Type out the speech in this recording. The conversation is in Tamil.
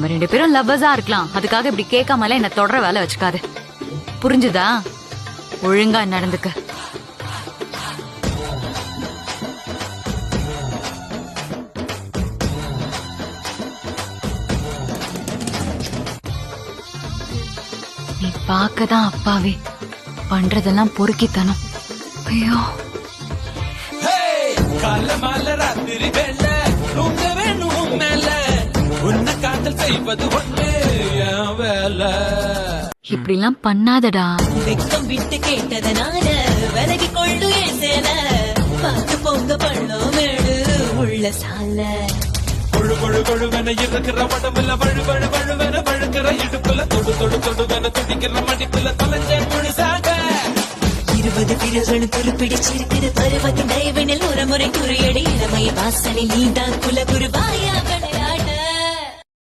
நம்ம 2 பேரும் லவ்வர்ஸா இருக்கலாம், அதுக்காக இப்படி கேட்காமல என்ன தொடர வேலை வச்சுக்காது. புரிஞ்சுதா? ஒழுங்கா நடந்துக்க. நீ பார்க்கதான் அப்பாவே, பண்றதெல்லாம் பொறுக்கித்தனம். ஐயோ, கால மால ராத்திரி வேலை தூங்க வேணும் மேல உன்னை காதல் செய்வது ஒண்ணு என் வேலை. இப்படிலாம் பண்ணாதடா. வெக்கம் விட்டு கேட்டதனால விலகி கொண்டு ஏன் சேல பார்த்து பொங்க பள்ளம் மேடு உள்ள சால கொழு கொழு கொழுவென இருக்கிற உடம்புல வழு வழு வழுவென வழுக்கிற இடுப்புல தொடு தொடு தொடுவென துடிக்கிற மடிப்புல தொலைஞ்ச முழுசாக 20 பிறர்கள் துருப்பிடிச்சிருக்கிற பருவத்தின் தயவினில் ஒரு முறை குறியடி இளமை வாசலில் நீதான் குல குருவாயாக